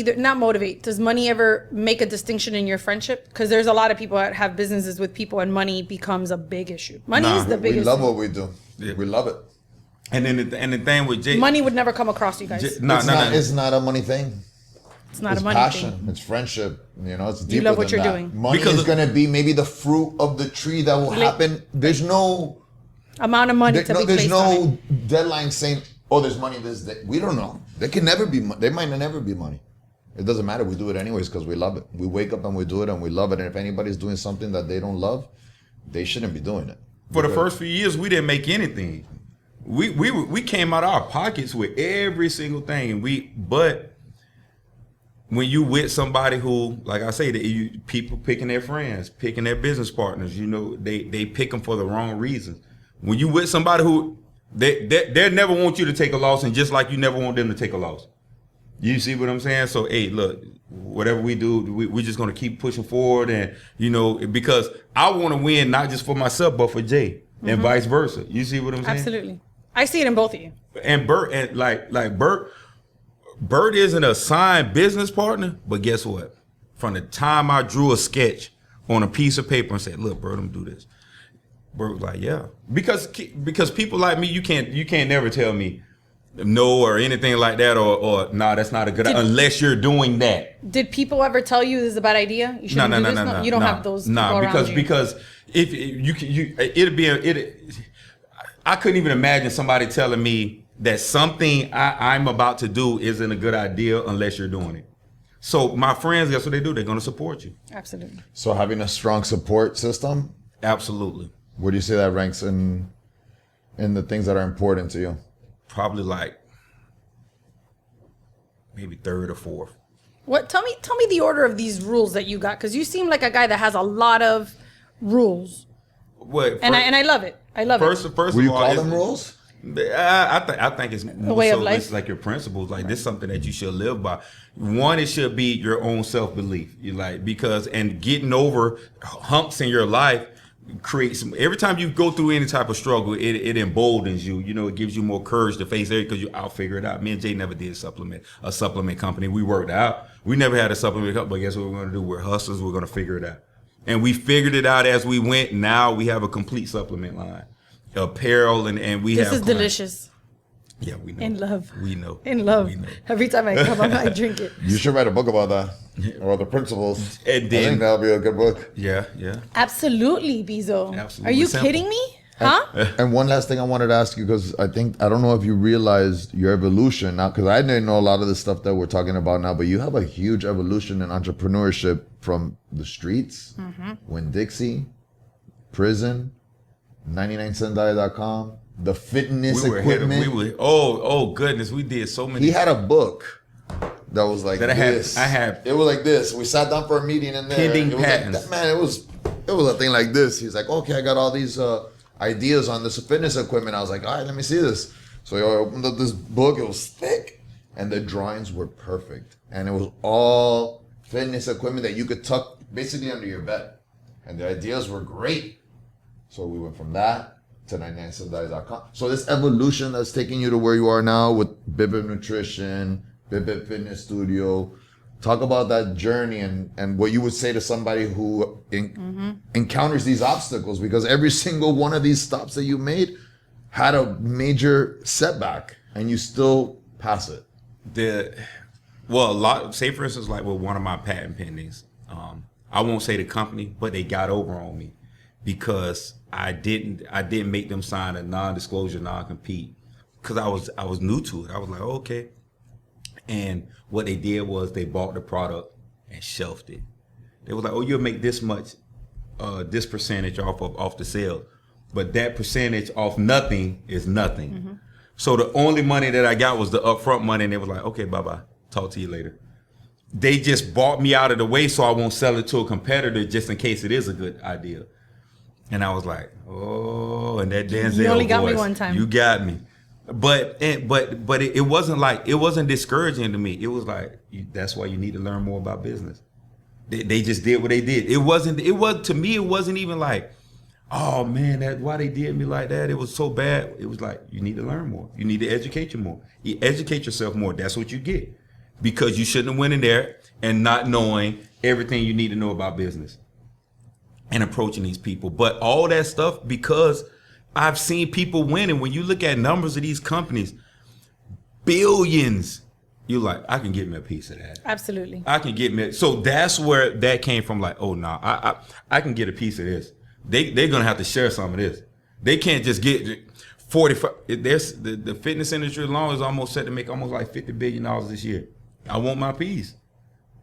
does money ever make a distinction in your friendship? Because there's a lot of people that have businesses with people and money becomes a big issue. Money is the biggest. We love what we do. Yeah. We love it. And then the thing with Jay, money would never come across you guys. It's not a money thing. It's not It's a money passion. thing. It's friendship. It's deeper You love what than you're that. doing. Money is going to be maybe the fruit of the tree that will happen. There's no amount of money to be there's placed on no it. deadline saying, there's money this day. We don't know. There can never be. There might never be money. It doesn't matter. We do it anyways because we love it. We wake up and we do it and we love it. And if anybody's doing something that they don't love, they shouldn't be doing it. For the first few years, we didn't make anything. We came out of our pockets with every single thing. But when you with somebody who, like I say, people picking their friends, picking their business partners, they pick them for the wrong reasons. When you with somebody who they never want you to take a loss, and just like you never want them to take a loss. You see what I'm saying? So, hey, look, whatever we do, we're just gonna keep pushing forward, and because I want to win not just for myself but for Jay, and vice versa. You see what I'm saying? Absolutely, I see it in both of you. And Bert, and like Bert isn't a signed business partner, but guess what? From the time I drew a sketch on a piece of paper and said, "Look, Bert, I'm gonna do this," Bert was like, "Yeah," because people like me, you can't never tell me no or anything like that, or nah, that's not a good idea, unless you're doing that. Did people ever tell you this is a bad idea? You shouldn't do this? No, you don't have those people around you. Because if I couldn't even imagine somebody telling me that something I'm about to do isn't a good idea unless you're doing it. So my friends, that's what they do. They're going to support you. Absolutely. So having a strong support system. Absolutely. Where do you say that ranks in the things that are important to you? Probably maybe third or fourth. What? Tell me the order of these rules that you got, because you seem like a guy that has a lot of rules. What? And I love it. I love it. First Will of you all, call them rules? I think it's more way of so life. it's like your principles. Like this is something that you should live by. One, it should be your own self belief. You like because and getting over humps in your life creates some. Every time you go through any type of struggle, it emboldens you. You know, it gives you more courage to face it because I'll figure it out. Me and Jay never did a supplement company. We worked out. We never had a supplement company. But guess what we're going to do? We're hustlers. We're going to figure it out. And we figured it out as we went. Now we have a complete supplement line, apparel, and we have. This is delicious. Yeah, we know. In love. We know. In love. We know. Every time I come up, I drink it. You should write a book about that, or the principles. And I then- think that'll be a good book. Yeah. Absolutely, Beezo. Absolutely Are you simple. kidding me? Huh? And one last thing I wanted to ask you, because I don't know if you realized your evolution now, because I didn't know a lot of the stuff that we're talking about now, but you have a huge evolution in entrepreneurship from the streets, Winn-Dixie, prison, 99centdiet.com, the fitness equipment. Oh goodness, we did so many. He had a book that was like That I this. had- It was like this. We sat down for a meeting in there. Pending it was patents. Like, man, it was a thing like this. He's like, okay, I got all these ideas on this fitness equipment. I was like, all right, let me see this. So I opened up this book. It was thick, and the drawings were perfect, and it was all fitness equipment that you could tuck basically under your bed, and the ideas were great. So we went from that to 99centdiet.com. So this evolution that's taking you to where you are now with Bibit Nutrition, Bibit Fitness Studio. Talk about that journey and what you would say to somebody who encounters these obstacles, because every single one of these stops that you made had a major setback and you still pass it. Say for instance, like with one of my patent pendings, I won't say the company, but they got over on me because I didn't make them sign a non-disclosure, non-compete because I was new to it. I was like, okay. And what they did was they bought the product and shelved it. They was like, oh, you'll make this much, this percentage off the sale. But that percentage off nothing is nothing. So the only money that I got was the upfront money, and they was like, okay, bye-bye. Talk to you later. They just bought me out of the way so I won't sell it to a competitor just in case it is a good idea. And I was like, oh, and that Denzel You only got me voice, one time. You got me. But it wasn't discouraging to me. It was like, that's why you need to learn more about business. They just did what they did. To me, it wasn't even like, oh man, that's why they did me like that. It was so bad. It was like, you need to learn more. You need to educate you more. You educate yourself more. That's what you get. Because you shouldn't have went in there and not knowing everything you need to know about business and approaching these people. But all that stuff, because I've seen people win, and when you look at numbers of these companies, billions, you're like, I can get me a piece of that. Absolutely. I can get me. So that's where that came from. Like, oh no, I can get a piece of this. They're gonna have to share some of this. They can't just get 45. There's the fitness industry alone is almost set to make almost like $50 billion this year. I want my piece.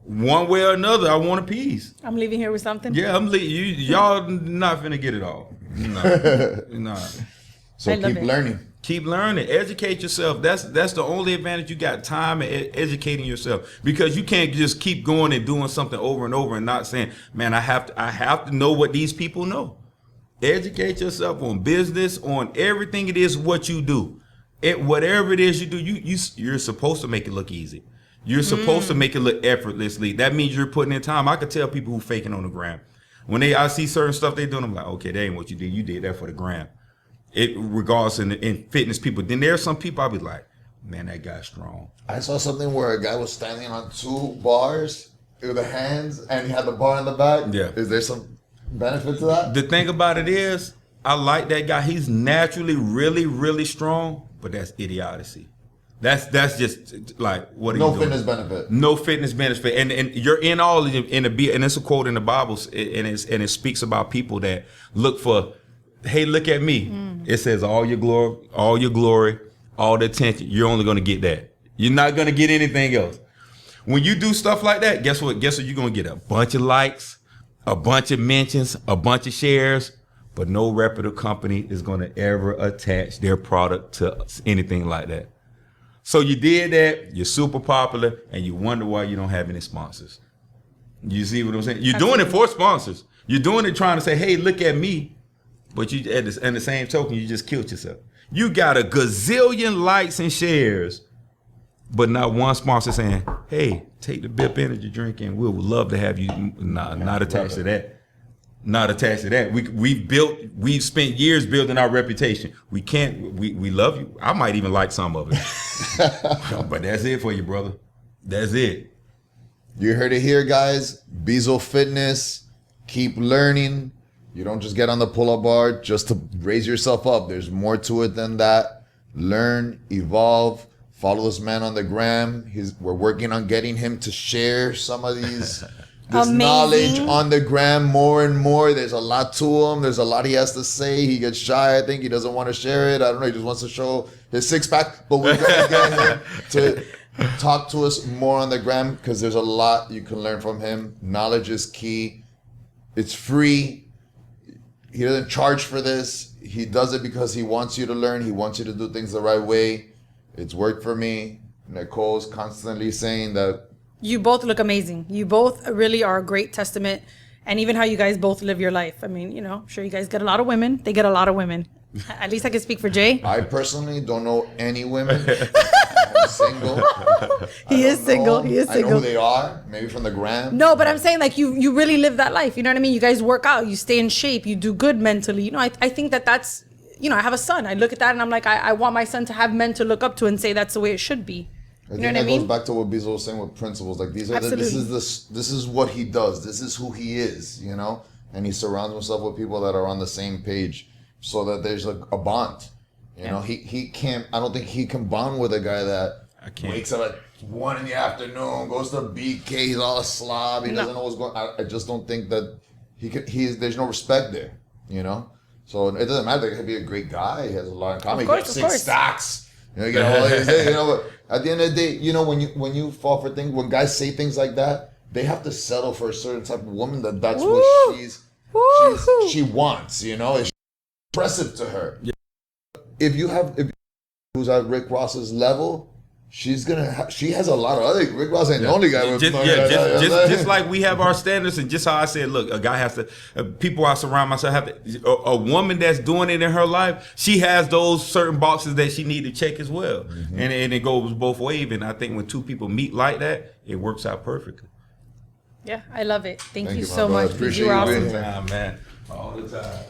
One way or another, I want a piece. I'm leaving here with something. Yeah, I'm leaving. Y'all not finna get it all. No. So I love keep it. learning. Keep learning. Educate yourself. That's the only advantage you got. Time and educating yourself, because you can't just keep going and doing something over and over and not saying, man, I have to know what these people know. Educate yourself on business, on everything it is what you do. Whatever it is you do, you're supposed to make it look easy. You're supposed to make it look effortlessly. That means you're putting in time. I could tell people who faking on the gram. When I see certain stuff they doing, I'm like, okay, that ain't what you did. You did that for the gram. It regards in fitness people. Then there's some people I'll be like, man, that guy's strong. I saw something where a guy was standing on 2 bars with the hands and he had the bar in the back. Yeah. Is there some benefit to that? The thing about it is, I like that guy. He's naturally really, really strong, but that's idiocy. That's just like, what are you doing? No fitness benefit. No fitness benefit, and you're in all in the and it's a quote in the Bible, and it speaks about people that look for, hey, look at me. It says all your glory, all the attention. You're only going to get that. You're not going to get anything else. When you do stuff like that, guess what? You're going to get a bunch of likes, a bunch of mentions, a bunch of shares, but no reputable company is going to ever attach their product to anything like that. So you did that, you're super popular, and you wonder why you don't have any sponsors. You see what I'm saying? You're doing it for sponsors. You're doing it trying to say, hey, look at me. But you, in the same token, you just killed yourself. You got a gazillion likes and shares, but not one sponsor saying, "Hey, take the BIP energy drink, and we would love to have you." Nah, not attached to that. Not attached to that. We've spent years building our reputation. We love you. I might even like some of it. But that's it for you, brother. That's it. You heard it here, guys. Beezo Fitness. Keep learning. You don't just get on the pull-up bar just to raise yourself up. There's more to it than that. Learn, evolve. Follow this man on the gram. We're working on getting him to share some of these this knowledge on the gram more and more. There's a lot to him. There's a lot he has to say. He gets shy. I think he doesn't want to share it. I don't know. He just wants to show his six-pack. But we're going to get him to talk to us more on the gram because there's a lot you can learn from him. Knowledge is key. It's free. He doesn't charge for this. He does it because he wants you to learn. He wants you to do things the right way. It's worked for me. Nicole's constantly saying that. You both look amazing. You both really are a great testament. And even how you guys both live your life. I mean, I'm sure you guys get a lot of women. They get a lot of women. At least I can speak for Jay. I personally don't know any women. I'm single. He is single. He is I know single. who they are. Maybe from the gram. No, but I'm saying like you really live that life. You know what I mean? You guys work out. You stay in shape. You do good mentally. I think that's, I have a son. I look at that and I'm like, I want my son to have men to look up to and say that's the way it should be. I think that goes back to what Beezo was saying with principles. Like this is what he does. This is who he is, and he surrounds himself with people that are on the same page so that there's a bond. He can't, I don't think he can bond with a guy that wakes up at 1 PM, goes to BK, he's all a slob, he doesn't know what's going on. I just don't think that there's no respect there, So it doesn't matter. He could be a great guy. He has a lot in common. He got 6 stacks. You get all these things, but at the end of the day, when you fall for things, when guys say things like that, they have to settle for a certain type of woman that's what she wants, It's impressive to her. Yeah. If who's at Rick Ross's level, she has a lot of other. Rick Ross ain't the only guy with just like we have our standards, and just how I said, look, a guy has to, people I surround myself have to, a woman that's doing it in her life, she has those certain boxes that she need to check as well. Mm-hmm. And it goes both ways. And I think when two people meet like that, it works out perfectly. Yeah, I love it. Thank you so much. Appreciate you were you awesome. Time, man. All the time.